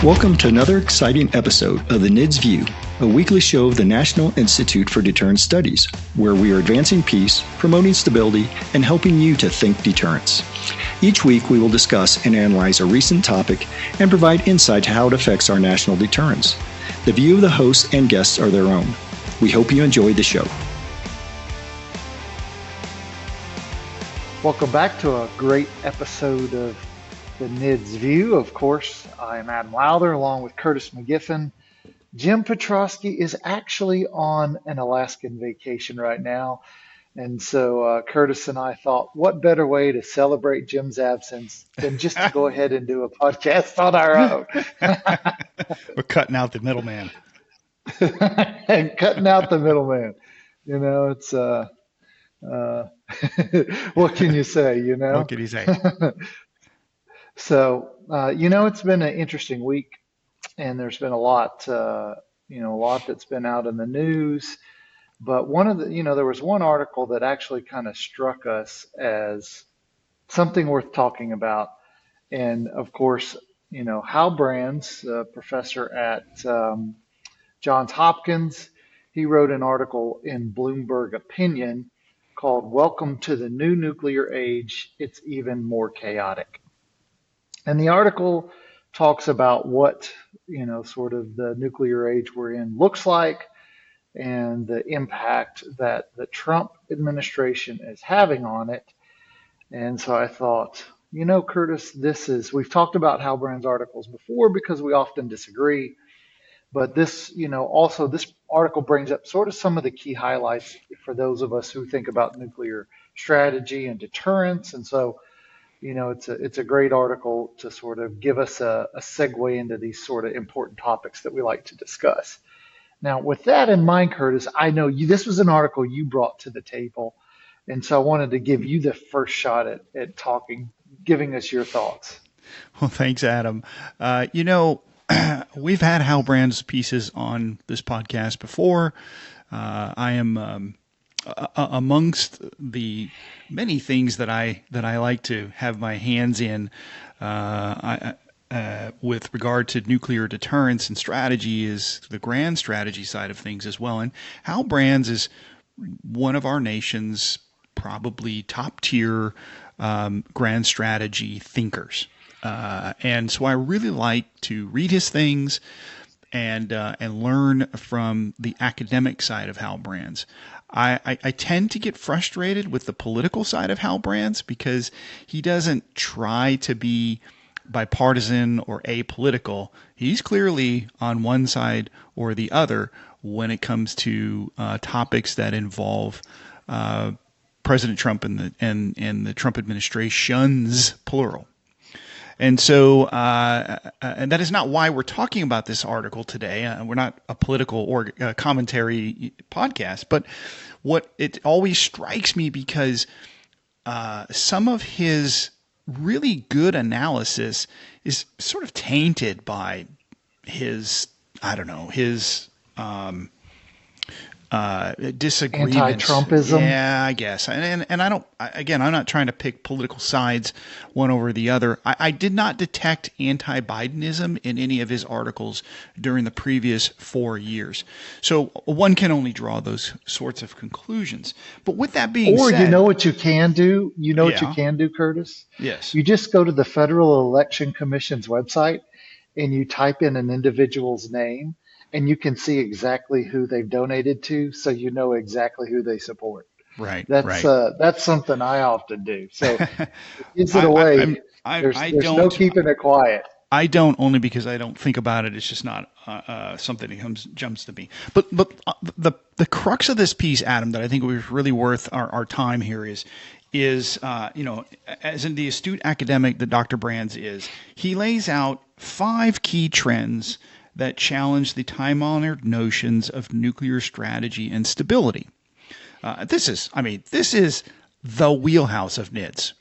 Welcome to another exciting episode of the NIDS View, a weekly show of the National Institute for Deterrence Studies, where we are advancing peace, promoting stability, and helping you to think deterrence. Each week, we will discuss and analyze a recent topic and provide insight to how it affects our national deterrence. The view of the hosts and guests are their own. We hope you enjoy the show. Welcome back to a great episode of the NIDS View. Of course, I'm Adam Lowther along with Curtis McGiffin. Jim Petrosky is actually on an Alaskan vacation right now. And so Curtis and I thought, what better way to celebrate Jim's absence than just to go ahead and do a podcast on our own. We're cutting out the middleman. And cutting out the middleman. You know, it's, what can you say, you know? What can you say? So, it's been an interesting week, and there's been a lot that's been out in the news. But there was one article that actually kind of struck us as something worth talking about. And of course, Hal Brands, a professor at Johns Hopkins, he wrote an article in Bloomberg Opinion called "Welcome to the New Nuclear Age. It's Even More Chaotic." And the article talks about what, sort of the nuclear age we're in looks like and the impact that the Trump administration is having on it. And so I thought, Curtis, we've talked about Hal Brands articles before because we often disagree. But this, also this article brings up sort of some of the key highlights for those of us who think about nuclear strategy and deterrence. And so, it's a great article to sort of give us a segue into these sort of important topics that we like to discuss. Now, with that in mind, Curtis, I know this was an article you brought to the table, and so I wanted to give you the first shot at giving us your thoughts. Well, thanks, Adam. We've had Hal Brands pieces on this podcast before. I am amongst the many things that I like to have my hands in with regard to nuclear deterrence and strategy is the grand strategy side of things as well. And Hal Brands is one of our nation's probably top tier grand strategy thinkers. And so I really like to read his things and learn from the academic side of Hal Brands. I tend to get frustrated with the political side of Hal Brands because he doesn't try to be bipartisan or apolitical. He's clearly on one side or the other when it comes to topics that involve President Trump and the Trump administration's plural. And so, and that is not why we're talking about this article today. We're not a political or commentary podcast, but what it always strikes me because some of his really good analysis is sort of tainted by his disagreements. Anti-Trumpism. Yeah, I guess. And I'm not trying to pick political sides one over the other. I did not detect anti-Bidenism in any of his articles during the previous 4 years. So one can only draw those sorts of conclusions. But with that being said. Or you know what you can do? What you can do, Curtis? Yes. You just go to the Federal Election Commission's website and you type in an individual's name. And you can see exactly who they've donated to, so you know exactly who they support. Right. That's something I often do. So it gives it away. There's no keeping it quiet. I don't, only because I don't think about it. It's just not something that jumps to me. But the crux of this piece, Adam, that I think was really worth our time here is as in the astute academic that Dr. Brands is, he lays out 5 key trends that challenge the time-honored notions of nuclear strategy and stability. This is the wheelhouse of NIDS,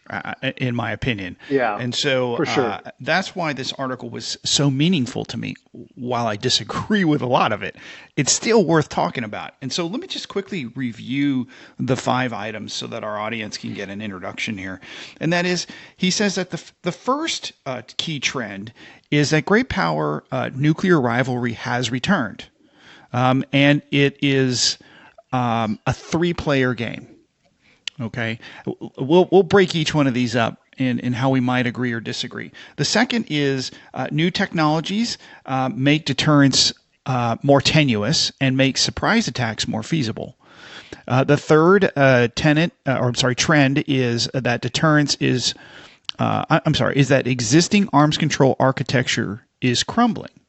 in my opinion. Yeah, And so for sure. that's why this article was so meaningful to me. While I disagree with a lot of it, it's still worth talking about. And so let me just quickly review the 5 items so that our audience can get an introduction here. And that is, he says that the first key trend is that great power nuclear rivalry has returned. And it is a 3-player game. Okay, we'll break each one of these up in how we might agree or disagree. The second is new technologies make deterrence more tenuous and make surprise attacks more feasible. The third trend is that deterrence is that existing arms control architecture is crumbling.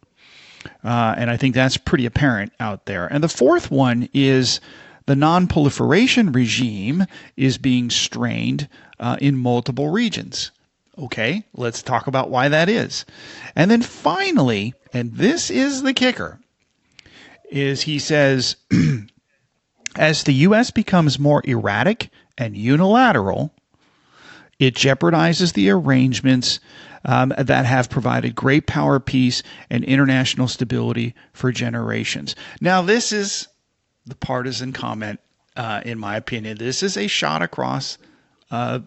And I think that's pretty apparent out there. And the fourth one is the non-proliferation regime is being strained in multiple regions. Okay, let's talk about why that is. And then finally, and this is the kicker, is he says, as the U.S. becomes more erratic and unilateral, it jeopardizes the arrangements that have provided great power, peace, and international stability for generations. Now, this is the partisan comment, in my opinion. This is a shot across the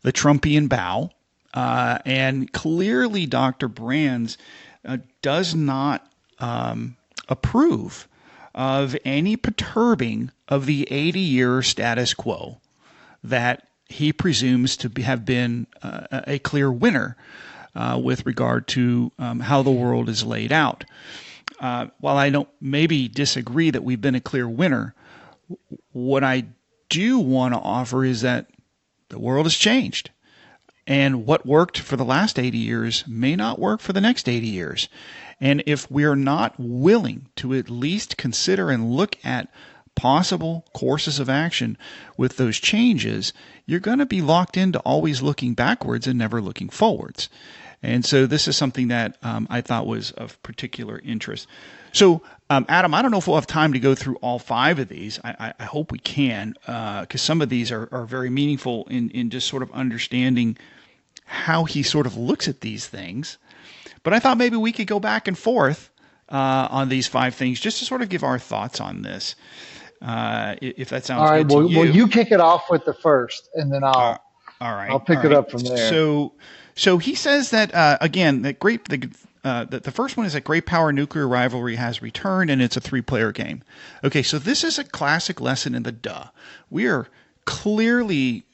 Trumpian bow. And clearly, Dr. Brands does not approve of any perturbing of the 80-year status quo that he presumes to have been a clear winner with regard to how the world is laid out. While I don't maybe disagree that we've been a clear winner, what I do want to offer is that the world has changed. And what worked for the last 80 years may not work for the next 80 years. And if we're not willing to at least consider and look at possible courses of action with those changes, you're going to be locked into always looking backwards and never looking forwards. And so this is something that I thought was of particular interest. So, Adam, I don't know if we'll have time to go through all 5 of these. I hope we can, because some of these are very meaningful in just sort of understanding how he sort of looks at these things. But I thought maybe we could go back and forth on these 5 things just to sort of give our thoughts on this, if that sounds good to you. Well, you kick it off with the first, and then all right. I'll pick it up from there. So he says that again, that the first one is that great power nuclear rivalry has returned, and it's a 3-player game. Okay, so this is a classic lesson in the duh. We are clearly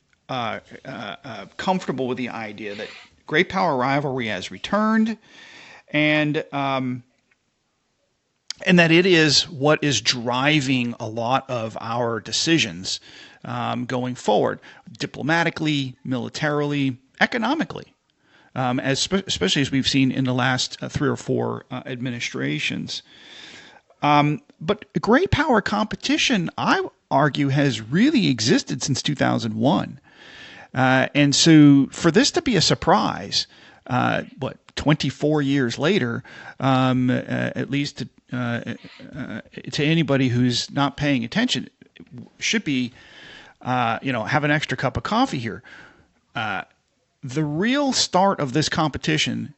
comfortable with the idea that great power rivalry has returned, and that it is what is driving a lot of our decisions going forward, diplomatically, militarily, economically. Especially as we've seen in the last 3 or 4 administrations. But great power competition, I argue, has really existed since 2001. And so for this to be a surprise, 24 years later, at least to anybody who's not paying attention, should be, have an extra cup of coffee here. The real start of this competition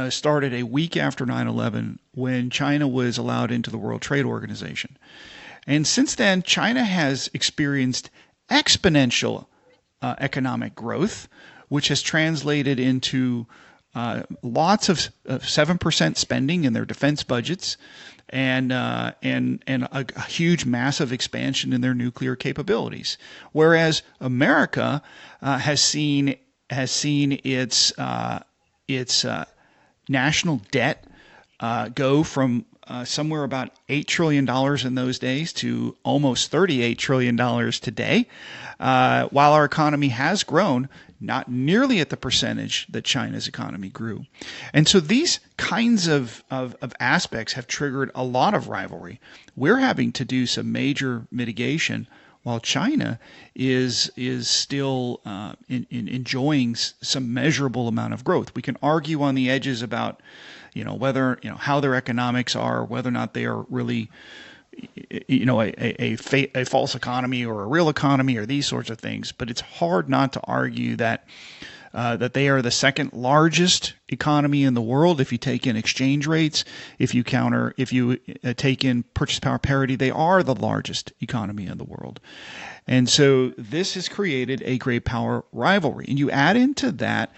started a week after 9/11 when China was allowed into the World Trade Organization. And since then, China has experienced exponential economic growth, which has translated into lots of 7% spending in their defense budgets and a huge, massive expansion in their nuclear capabilities. Whereas America has seen its national debt go from somewhere about $8 trillion in those days to almost $38 trillion today, while our economy has grown, not nearly at the percentage that China's economy grew. And so these kinds of aspects have triggered a lot of rivalry. We're having to do some major mitigation while China is still enjoying some measurable amount of growth. We can argue on the edges about, whether, how their economics are, whether or not they are really, a false economy or a real economy or these sorts of things. But it's hard not to argue that they are the second largest economy in the world. If you take in exchange rates, if you take in purchase power parity, they are the largest economy in the world. And so this has created a great power rivalry. And you add into that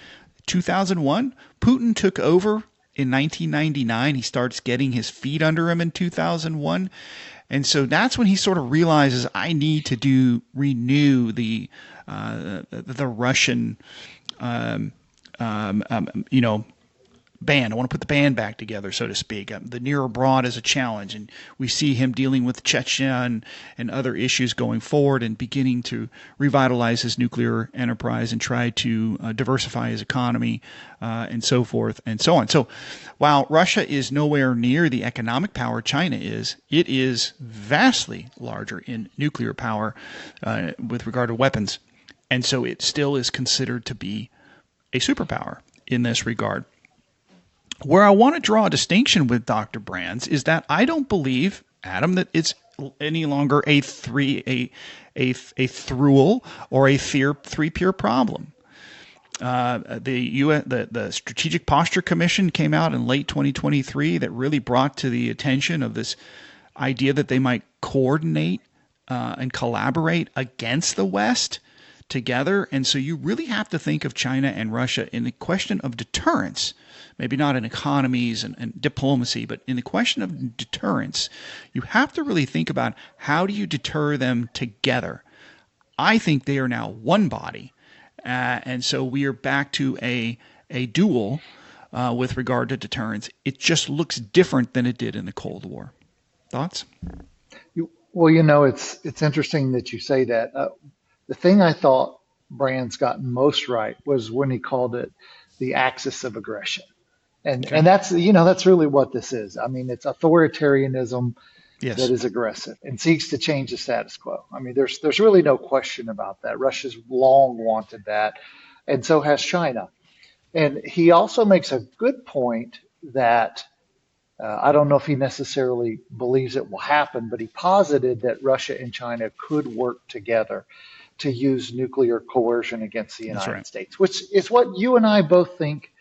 2001, Putin took over in 1999. He starts getting his feet under him in 2001. And so that's when he sort of realizes, I need to renew the Russian band. I want to put the band back together, so to speak. The near abroad is a challenge, and we see him dealing with Chechnya and other issues going forward, and beginning to revitalize his nuclear enterprise and try to diversify his economy, and so forth and so on. So while Russia is nowhere near the economic power China is, it is vastly larger in nuclear power with regard to weapons. And so it still is considered to be a superpower in this regard. Where I want to draw a distinction with Dr. Brands is that I don't believe, Adam, that it's any longer a thruel or a three-peer problem. The Strategic Posture Commission came out in late 2023 that really brought to the attention of this idea that they might coordinate and collaborate against the West together. And so you really have to think of China and Russia in the question of deterrence, maybe not in economies and diplomacy, but in the question of deterrence. You have to really think about, how do you deter them together? I think they are now one body. And so we are back to a duel with regard to deterrence. It just looks different than it did in the Cold War. Thoughts? Well, it's interesting that you say that. The thing I thought Brands got most right was when he called it the axis of aggression. And that's really what this is. I mean, it's authoritarianism that is aggressive and seeks to change the status quo. I mean, there's really no question about that. Russia's long wanted that, and so has China. And he also makes a good point that I don't know if he necessarily believes it will happen, but he posited that Russia and China could work together to use nuclear coercion against the United States, which is what you and I both think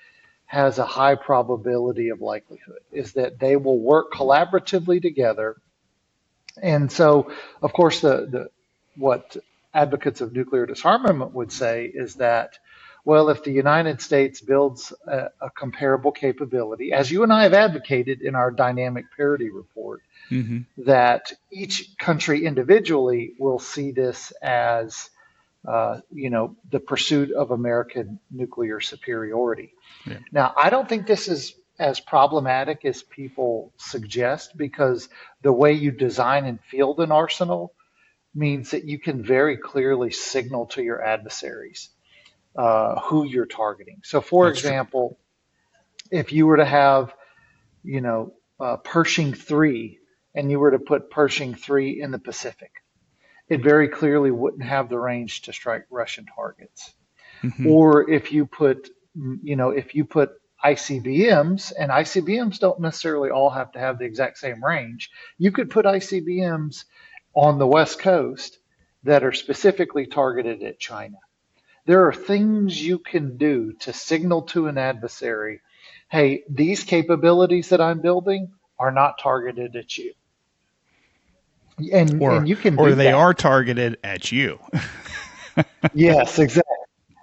has a high probability of likelihood, is that they will work collaboratively together. And so, of course, what advocates of nuclear disarmament would say is that, well, if the United States builds a comparable capability, as you and I have advocated in our dynamic parity report, that each country individually will see this as, the pursuit of American nuclear superiority. Yeah. Now, I don't think this is as problematic as people suggest, because the way you design and field an arsenal means that you can very clearly signal to your adversaries who you're targeting. So, for example, if you were to have, Pershing 3, and you were to put Pershing 3 in the Pacific, it very clearly wouldn't have the range to strike Russian targets. Or if you put ICBMs, and ICBMs don't necessarily all have to have the exact same range. You could put ICBMs on the West Coast that are specifically targeted at China. There are things you can do to signal to an adversary, hey, these capabilities that I'm building are not targeted at you. And you can do or they that. are targeted at you. Yes,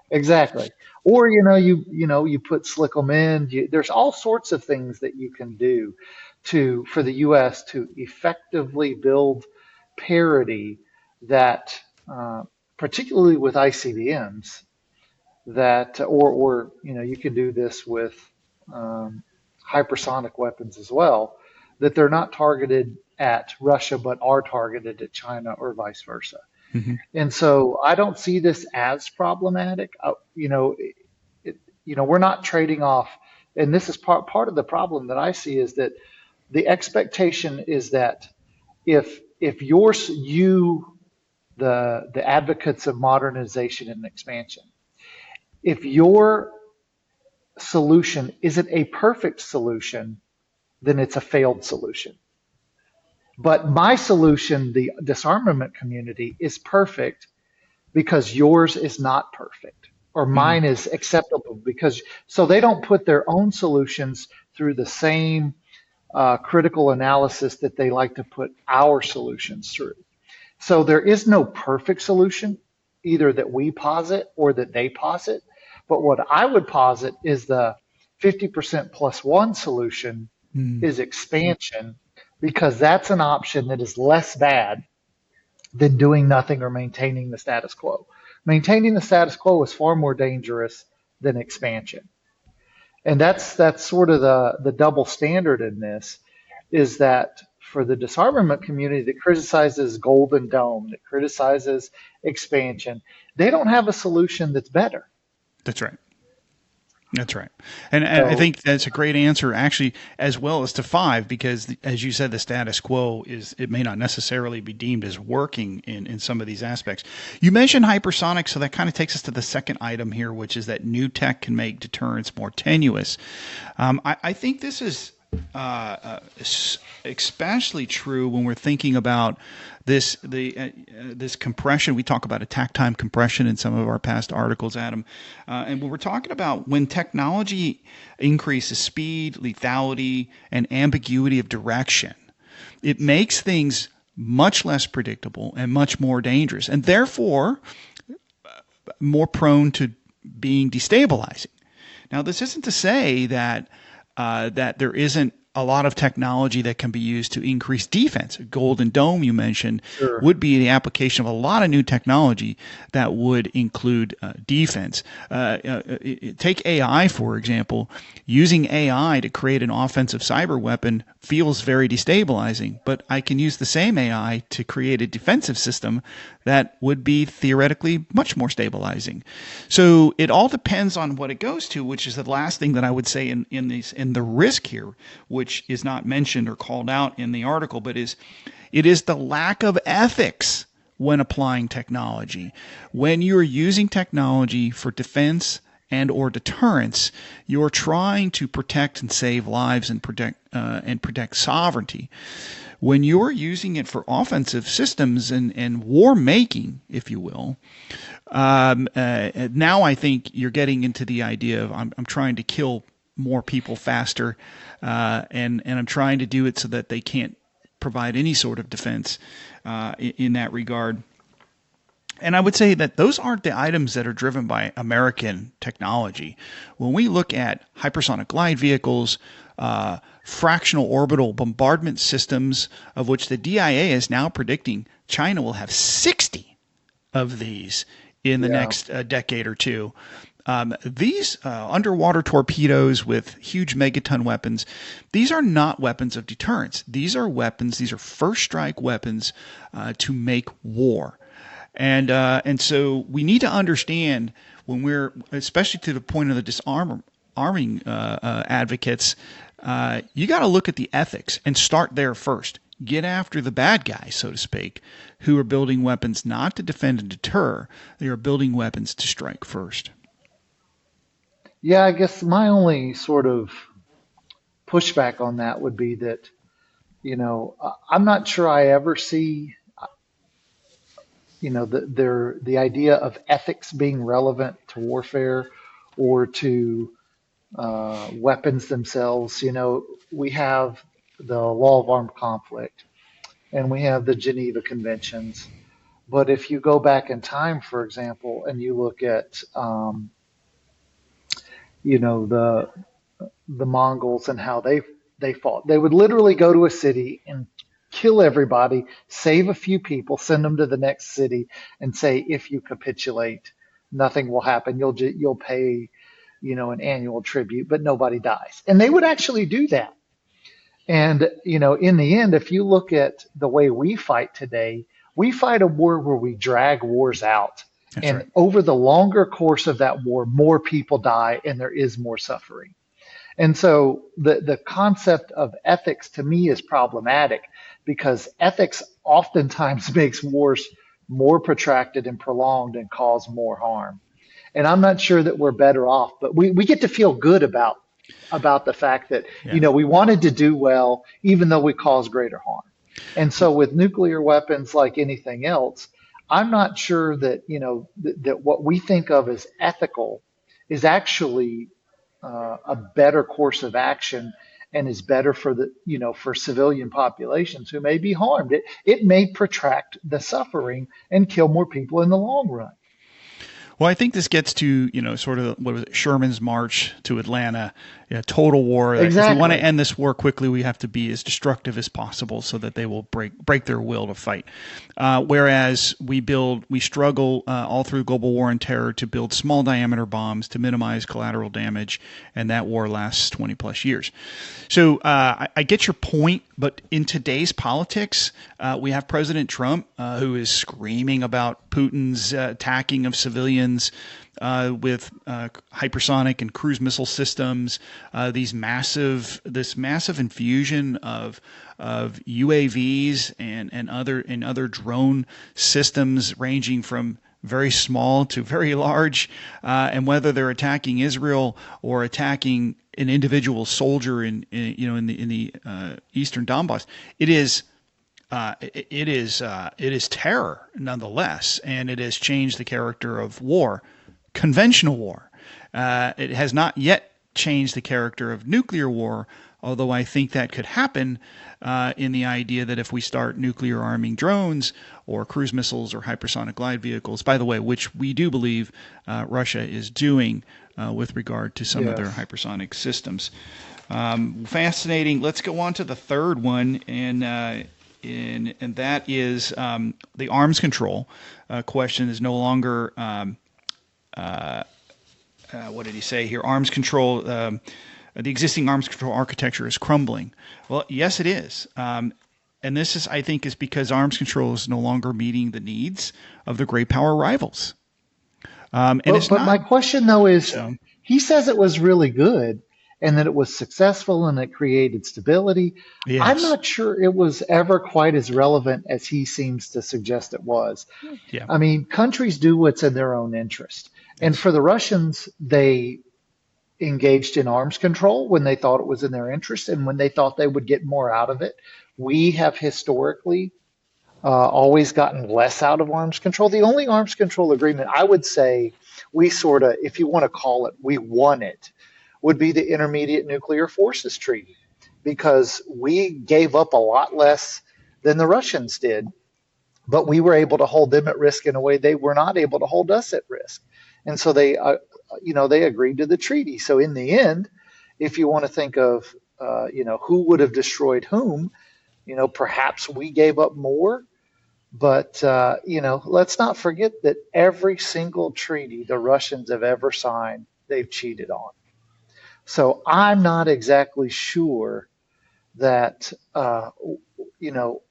exactly. Or you put slick them in. There's all sorts of things that you can do for the U.S. to effectively build parity that, particularly with ICBMs, that or you can do this with hypersonic weapons as well, that they're not targeted at Russia but are targeted at China, or vice versa. And so I don't see this as problematic. We're not trading off, and this is part of the problem that I see, is that the expectation is that if the advocates of modernization and expansion, if your solution isn't a perfect solution, then it's a failed solution. But my solution, the disarmament community, is perfect because yours is not perfect, or Mm, mine is acceptable because so they don't put their own solutions through the same critical analysis that they like to put our solutions through. So there is no perfect solution, either that we posit or that they posit. But what I would posit is the 50% plus one solution mm, is expansion, because that's an option that is less bad than doing nothing or maintaining the status quo. Maintaining the status quo is far more dangerous than expansion. And that's sort of the double standard in this, is that for the disarmament community that criticizes Golden Dome, that criticizes expansion, they don't have a solution that's better. that's right. That's right. And I So think that's a great answer, actually, as well as to five, because as you said, the status quo it may not necessarily be deemed as working in some of these aspects. You mentioned hypersonic, so that kind of takes us to the second item here, which is that new tech can make deterrence more tenuous. I think this is especially true when we're thinking about this compression. We talk about attack time compression in some of our past articles, Adam, and when we're talking about when technology increases speed, lethality, and ambiguity of direction, it makes things much less predictable and much more dangerous, and therefore more prone to being destabilizing. Now, this isn't to say that there isn't a lot of technology that can be used to increase defense. Golden Dome, you mentioned, sure. would be the application of a lot of new technology that would include defense. Take AI, for example. Using AI to create an offensive cyber weapon feels very destabilizing, but I can use the same AI to create a defensive system that would be theoretically much more stabilizing. So it all depends on what it goes to, which is the last thing that I would say in the risk here, which is not mentioned or called out in the article, but it is the lack of ethics when applying technology. When you're using technology for defense and or deterrence, you're trying to protect and save lives and protect sovereignty. When you're using it for offensive systems and war making, if you will, now I think you're getting into the idea of I'm trying to kill more people faster, and I'm trying to do it so that they can't provide any sort of defense in that regard. And I would say that those aren't the items that are driven by American technology. When we look at hypersonic glide vehicles, fractional orbital bombardment systems, of which the DIA is now predicting China will have 60 of these in the Yeah. next decade or two. These underwater torpedoes with huge megaton weapons, these are not weapons of deterrence. These are first strike weapons to make war. And so we need to understand when we're, especially to the point of the disarming advocates, you got to look at the ethics and start there first. Get after the bad guys, so to speak, who are building weapons not to defend and deter. They are building weapons to strike first. Yeah, I guess my only sort of pushback on that would be that, I'm not sure I ever see, the idea of ethics being relevant to warfare or to weapons themselves. We have the law of armed conflict and we have the Geneva Conventions. But if you go back in time, for example, and you look at, the Mongols and how they fought, they would literally go to a city and kill everybody, save a few people, send them to the next city, and say, if you capitulate, nothing will happen. You'll pay, an annual tribute, but nobody dies. And they would actually do that. And, in the end, if you look at the way we fight today, we fight a war where we drag wars out. That's right. And over the longer course of that war, more people die and there is more suffering. And so the concept of ethics to me is problematic because ethics oftentimes makes wars more protracted and prolonged and cause more harm. And I'm not sure that we're better off, but we get to feel good about the fact that, Yeah. we wanted to do well, even though we caused greater harm. And so with nuclear weapons, like anything else, I'm not sure that, that what we think of as ethical is actually a better course of action and is better for for civilian populations who may be harmed. It may protract the suffering and kill more people in the long run. Well, I think this gets to, sort of what was it, Sherman's march to Atlanta, total war. If we want to Exactly. end this war quickly, we have to be as destructive as possible so that they will break their will to fight. Whereas we struggle all through global war and terror to build small diameter bombs to minimize collateral damage, and that war lasts 20 plus years. So I get your point, but in today's politics, we have President Trump who is screaming about Putin's attacking of civilians with hypersonic and cruise missile systems. This massive infusion of UAVs and other drone systems ranging from very small to very large, and whether they're attacking Israel or attacking an individual soldier in the eastern Donbass, it is terror nonetheless, and it has changed the character of war, conventional war. It has not yet changed the character of nuclear war, although I think that could happen in the idea that if we start nuclear arming drones or cruise missiles or hypersonic glide vehicles, by the way, which we do believe Russia is doing with regard to some of their Yes. hypersonic systems. Fascinating. Let's go on to the third one, and that is the arms control question is no longer what did he say here? Arms control. The existing arms control architecture is crumbling. Well, yes, it is. And this is, I think, is because arms control is no longer meeting the needs of the great power rivals. And it's But my not. question though is, So, he says it was really good and that it was successful and it created stability. I'm yes. not sure it was ever quite as relevant as he seems to suggest it was. Yeah. I mean, countries do what's in their own interest. And Yes. for the Russians, they engaged in arms control when they thought it was in their interest and when they thought they would get more out of it. We have historically always gotten less out of arms control. The only arms control agreement I would say we sort of, if you want to call it, we won it, would be the Intermediate Nuclear Forces Treaty, because we gave up a lot less than the Russians did, but we were able to hold them at risk in a way they were not able to hold us at risk. And so they agreed to the treaty. So in the end, if you want to think of, who would have destroyed whom, perhaps we gave up more. But, let's not forget that every single treaty the Russians have ever signed, they've cheated on. So I'm not exactly sure that, you know,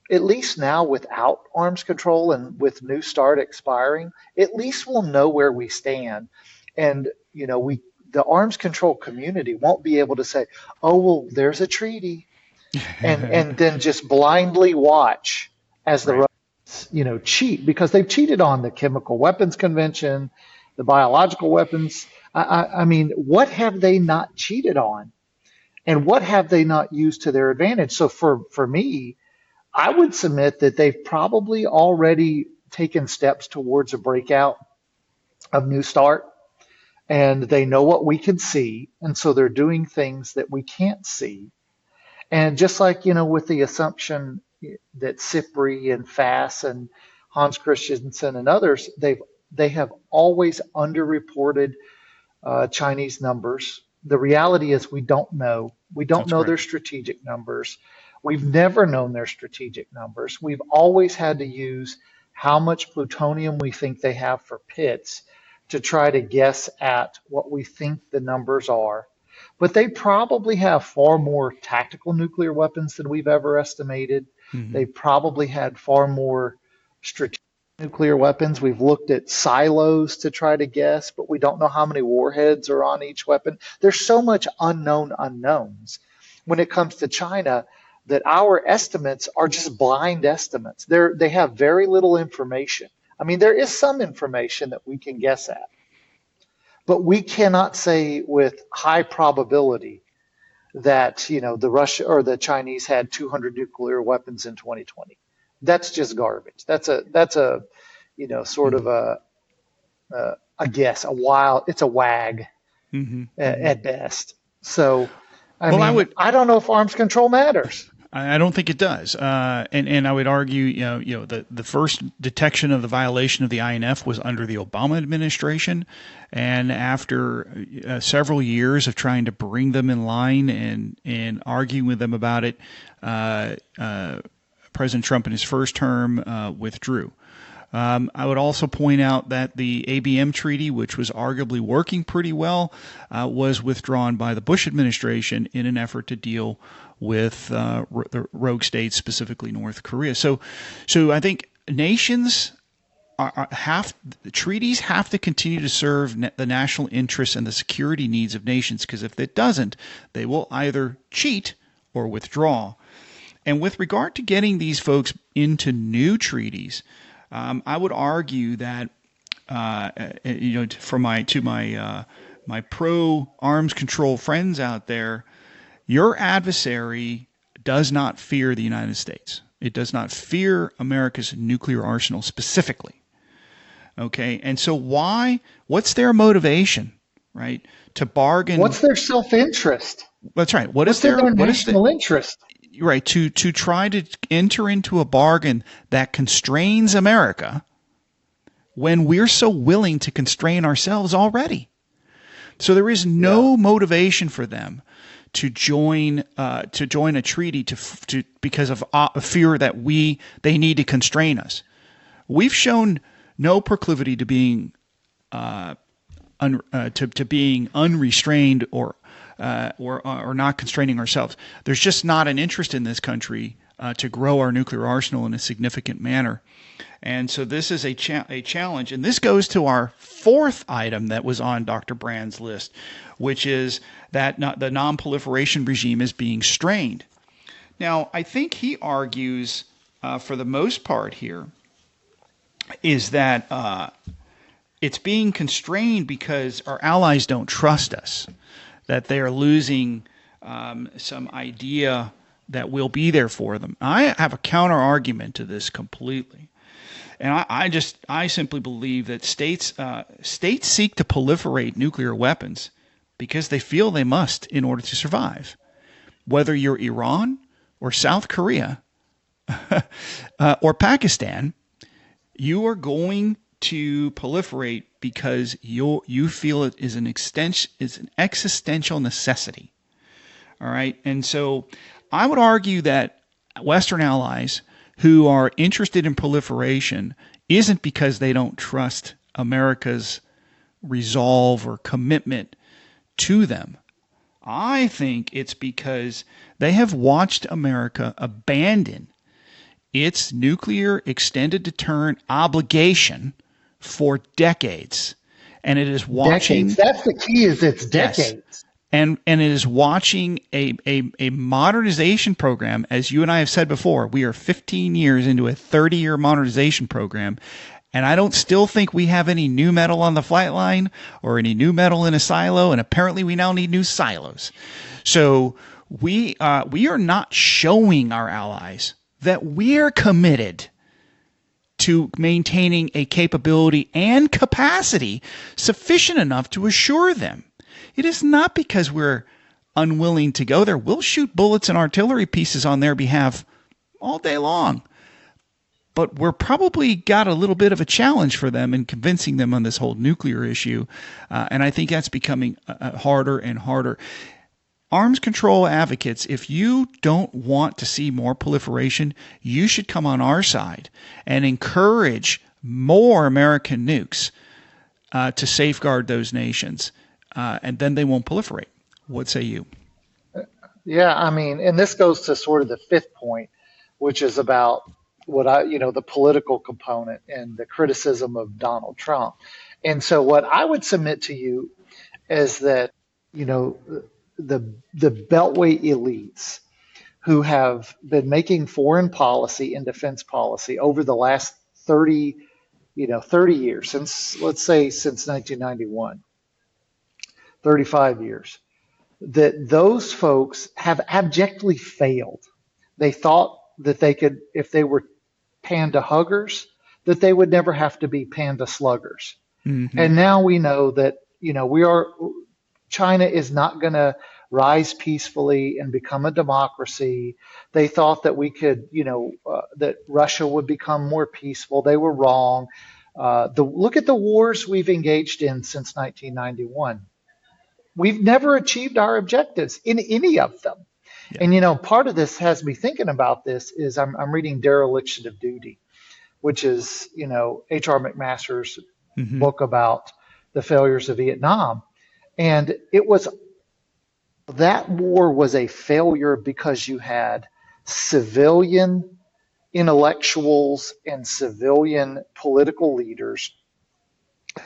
at least now without arms control and with New START expiring, at least we'll know where we stand. And, the arms control community won't be able to say, oh, well, there's a treaty, and then just blindly watch as the Right. Russians, cheat, because they've cheated on the Chemical Weapons Convention, the biological weapons. I mean, what have they not cheated on? And what have they not used to their advantage? So for me, I would submit that they've probably already taken steps towards a breakout of New START, and they know what we can see, and so they're doing things that we can't see. And just like, with the assumption that Cypri and Fass and Hans Christensen and others, they have always underreported Chinese numbers. The reality is we don't know. We don't That's know correct. their strategic numbers. We've never known their strategic numbers. We've always had to use how much plutonium we think they have for pits to try to guess at what we think the numbers are. But they probably have far more tactical nuclear weapons than we've ever estimated. Hmm. They probably had far more strategic nuclear weapons. We've looked at silos to try to guess, but we don't know how many warheads are on each weapon. There's so much unknown unknowns when it comes to China that our estimates are just blind estimates. They have very little information. I mean, there is some information that we can guess at, but we cannot say with high probability that, the Russia or the Chinese had 200 nuclear weapons in 2020. That's just garbage. That's a sort of a guess, it's a wag Mm-hmm. at best. So, I Well, mean, I don't know if arms control matters. I don't think it does, and I would argue, the first detection of the violation of the INF was under the Obama administration, and after several years of trying to bring them in line and arguing with them about it, President Trump in his first term withdrew. I would also point out that the ABM treaty, which was arguably working pretty well, was withdrawn by the Bush administration in an effort to deal with the rogue states, specifically North Korea. So I think nations treaties have to continue to serve the national interests and the security needs of nations, because if it doesn't, they will either cheat or withdraw. And with regard to getting these folks into new treaties, I would argue that my pro arms control friends out there, your adversary does not fear the United States. It does not fear America's nuclear arsenal specifically. Okay, and so what's their motivation, right, to bargain? What's their self-interest? That's right. What's their national interest? Right, to try to enter into a bargain that constrains America when we're so willing to constrain ourselves already. So there is no motivation for them to join a treaty because of fear that they need to constrain us. We've shown no proclivity to being being unrestrained or not constraining ourselves. There's just not an interest in this country to grow our nuclear arsenal in a significant manner. And so this is a challenge. And this goes to our fourth item that was on Dr. Brand's list, which is that the non-proliferation regime is being strained. Now, I think he argues, for the most part here, is that it's being constrained because our allies don't trust us, that they are losing some idea that we'll be there for them. I have a counter argument to this completely. And I simply believe that states seek to proliferate nuclear weapons because they feel they must in order to survive. Whether you're Iran or South Korea or Pakistan, you are going to proliferate because you feel it is an existential necessity. All right, and so I would argue that Western allies who are interested in proliferation isn't because they don't trust America's resolve or commitment to them. I think it's because they have watched America abandon its nuclear extended deterrent obligation for decades. And it is watching... Decades. That's the key, is it's decades. Yes. And it is watching a modernization program. As you and I have said before, we are 15 years into a 30-year modernization program, and I don't still think we have any new metal on the flight line or any new metal in a silo, and apparently we now need new silos. So we are not showing our allies that we're committed to maintaining a capability and capacity sufficient enough to assure them. It is not because we're unwilling to go there. We'll shoot bullets and artillery pieces on their behalf all day long. But we're probably got a little bit of a challenge for them in convincing them on this whole nuclear issue. And I think that's becoming harder and harder. Arms control advocates, if you don't want to see more proliferation, you should come on our side and encourage more American nukes to safeguard those nations. And then they won't proliferate. What say you? Yeah, I mean, and this goes to sort of the fifth point, which is about the political component and the criticism of Donald Trump. And so what I would submit to you is that, the Beltway elites who have been making foreign policy and defense policy over the last 30 years, since 1991. 35 years. that those folks have abjectly failed. They thought that they could, if they were panda huggers, that they would never have to be panda sluggers. Mm-hmm. And now we know that, China is not going to rise peacefully and become a democracy. They thought that we could, that Russia would become more peaceful. They were wrong. Look at the wars we've engaged in since 1991. We've never achieved our objectives in any of them. Yeah. And part of this has me thinking about this is I'm reading Dereliction of Duty, which is H.R. McMaster's Mm-hmm. book about the failures of Vietnam. And that war was a failure because you had civilian intellectuals and civilian political leaders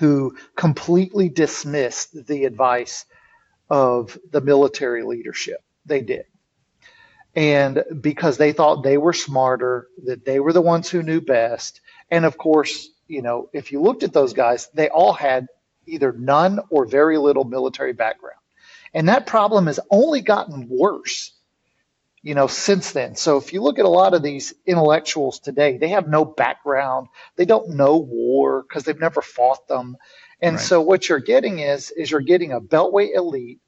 who completely dismissed the advice of the military leadership. They did. And because they thought they were smarter, that they were the ones who knew best. And of course, if you looked at those guys, they all had either none or very little military background. And that problem has only gotten worse, since then. So if you look at a lot of these intellectuals today, they have no background. They don't know war because they've never fought them. And Right. so what you're getting is you're getting a beltway elite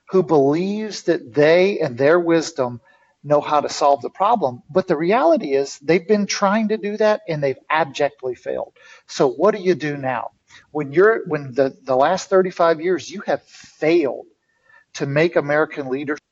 who believes that they and their wisdom know how to solve the problem. But the reality is they've been trying to do that and they've abjectly failed. So what do you do now? When the last 35 years you have failed to make American leadership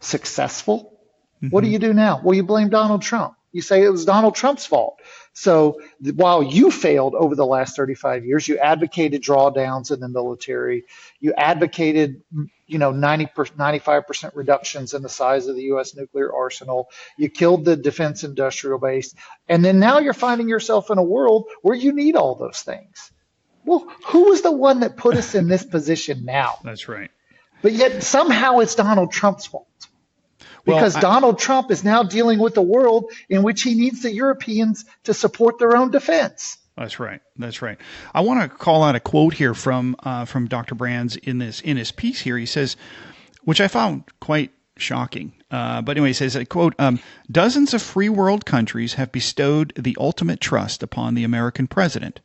successful, what do Mm-hmm. you do now? Well, you blame Donald Trump. You say it was Donald Trump's fault. So while you failed over the last 35 years, you advocated drawdowns in the military. You advocated, 95% reductions in the size of the U.S. nuclear arsenal. You killed the defense industrial base. And then now you're finding yourself in a world where you need all those things. Well, who was the one that put us in this position now? That's right. But yet somehow it's Donald Trump's fault. Because Donald Trump is now dealing with a world in which he needs the Europeans to support their own defense. That's right. That's right. I want to call out a quote here from Dr. Brands in his piece here. He says, which I found quite shocking. But anyway, he says, quote, dozens of free world countries have bestowed the ultimate trust upon the American president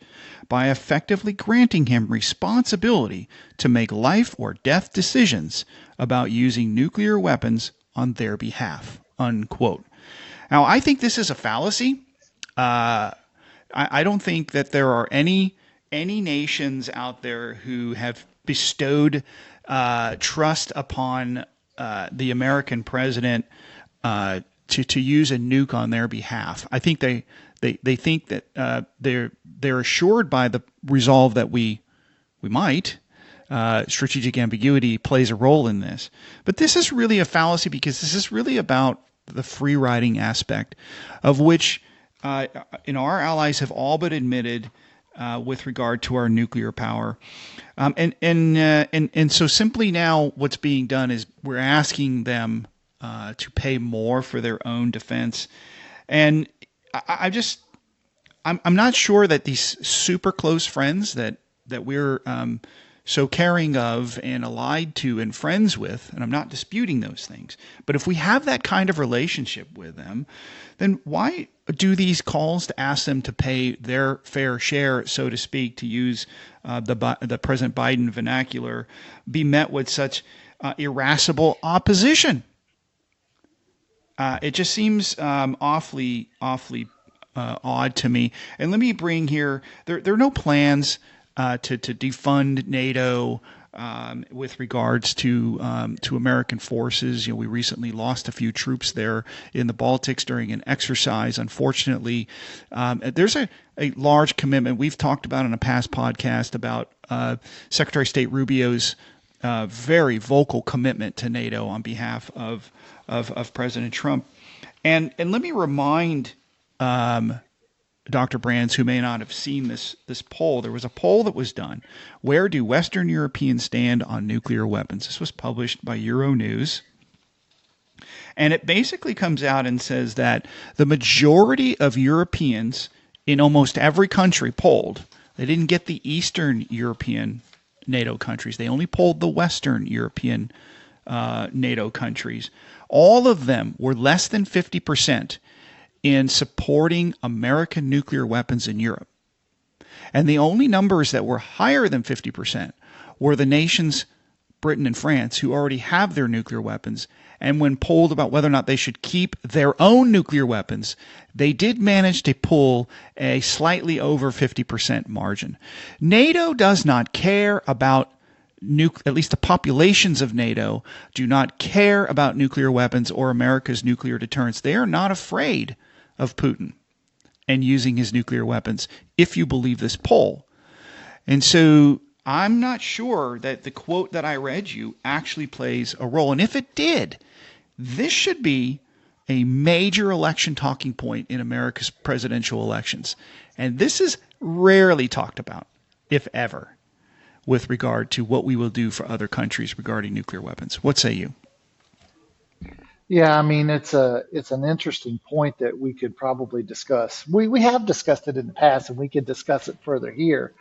by effectively granting him responsibility to make life or death decisions about using nuclear weapons on their behalf, unquote. Now, I think this is a fallacy. I don't think that there are any nations out there who have bestowed trust upon the American president to use a nuke on their behalf. I think they think that they're assured by the resolve that we might. Strategic ambiguity plays a role in this. But this is really a fallacy because this is really about the free riding aspect of which our allies have all but admitted with regard to our nuclear power. And so simply now what's being done is we're asking them to pay more for their own defense. And I'm not sure that these super close friends that we're so caring of and allied to and friends with, and I'm not disputing those things, but if we have that kind of relationship with them, then why do these calls to ask them to pay their fair share, so to speak, to use the President Biden vernacular, be met with such irascible opposition? It just seems awfully odd to me. And let me bring here, there are no plans to defund NATO with regards to American forces. We recently lost a few troops there in the Baltics during an exercise. Unfortunately, there's a large commitment. We've talked about in a past podcast about Secretary of State Rubio's very vocal commitment to NATO on behalf of President Trump. And let me remind Dr. Brands, who may not have seen this poll. There was a poll that was done. Where do Western Europeans stand on nuclear weapons? This was published by Euronews. And it basically comes out and says that the majority of Europeans in almost every country polled, they didn't get the Eastern European NATO countries. They only polled the Western European NATO countries, all of them were less than 50% in supporting American nuclear weapons in Europe. And the only numbers that were higher than 50% were the nations, Britain and France, who already have their nuclear weapons. And when polled about whether or not they should keep their own nuclear weapons, they did manage to pull a slightly over 50% margin. NATO does not care about at least the populations of NATO do not care about nuclear weapons or America's nuclear deterrence. They are not afraid of Putin and using his nuclear weapons, if you believe this poll. And so I'm not sure that the quote that I read you actually plays a role. And if it did, this should be a major election talking point in America's presidential elections. And this is rarely talked about, if ever, with regard to what we will do for other countries regarding nuclear weapons. What say you? Yeah, I mean, it's an interesting point that we could probably discuss. We have discussed it in the past, and we could discuss it further here.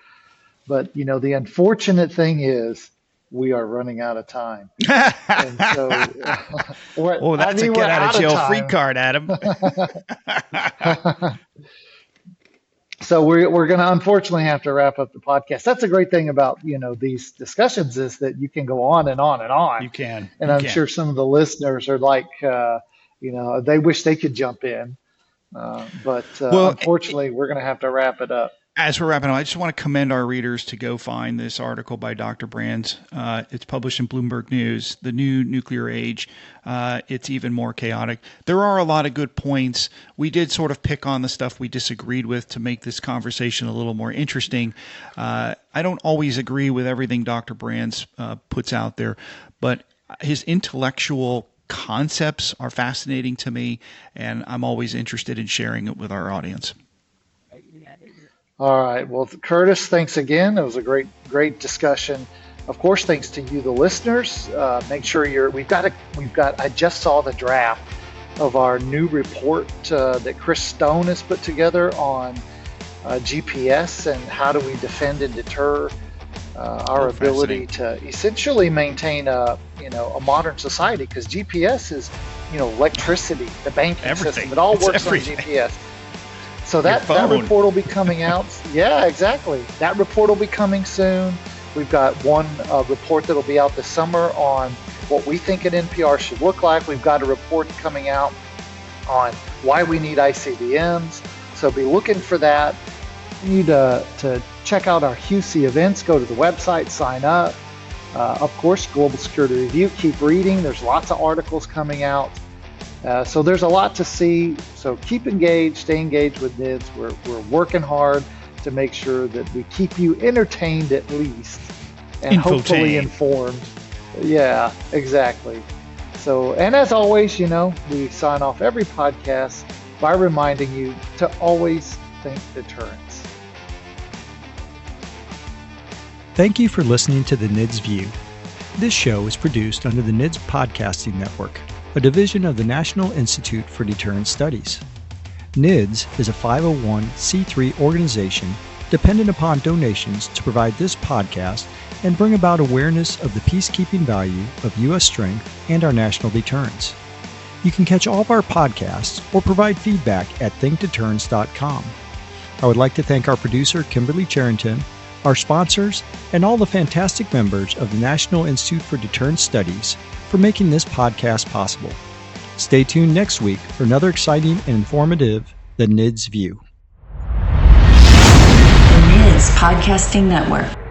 But, the unfortunate thing is we are running out of time. And so, that's a get out of jail free card, Adam. So we're going to unfortunately have to wrap up the podcast. That's a great thing about, these discussions is that you can go on and on and on. You can. And I'm sure some of the listeners are like, they wish they could jump in. But unfortunately, we're going to have to wrap it up. As we're wrapping up, I just want to commend our readers to go find this article by Dr. Brands. It's published in Bloomberg News, The New Nuclear Age. It's even more chaotic. There are a lot of good points. We did sort of pick on the stuff we disagreed with to make this conversation a little more interesting. I don't always agree with everything Dr. Brands puts out there, but his intellectual concepts are fascinating to me, and I'm always interested in sharing it with our audience. All right. Well, Curtis, thanks again. It was a great discussion. Of course, thanks to you, the listeners. Make sure I just saw the draft of our new report that Chris Stone has put together on GPS and how do we defend and deter our ability to essentially maintain a modern society, because GPS is, electricity, the banking system. It all works on GPS. So that report will be coming out. Yeah, exactly. That report will be coming soon. We've got one report that will be out this summer on what we think an NPR should look like. We've got a report coming out on why we need ICBMs. So be looking for that. You need to check out our HUSI events. Go to the website, sign up. Of course, Global Security Review. Keep reading. There's lots of articles coming out. So there's a lot to see. So keep engaged, stay engaged with NIDS. We're working hard to make sure that we keep you entertained at least, and hopefully informed. Yeah, exactly. So, and as always, we sign off every podcast by reminding you to always think deterrence. Thank you for listening to the NIDS View. This show is produced under the NIDS Podcasting Network, a division of the National Institute for Deterrence Studies. NIDS is a 501c3 organization dependent upon donations to provide this podcast and bring about awareness of the peacekeeping value of U.S. strength and our national deterrence. You can catch all of our podcasts or provide feedback at thinkdeterrence.com. I would like to thank our producer, Kimberly Charrington, our sponsors, and all the fantastic members of the National Institute for Deterrence Studies for making this podcast possible. Stay tuned next week for another exciting and informative The NIDS View. The NIDS Podcasting Network.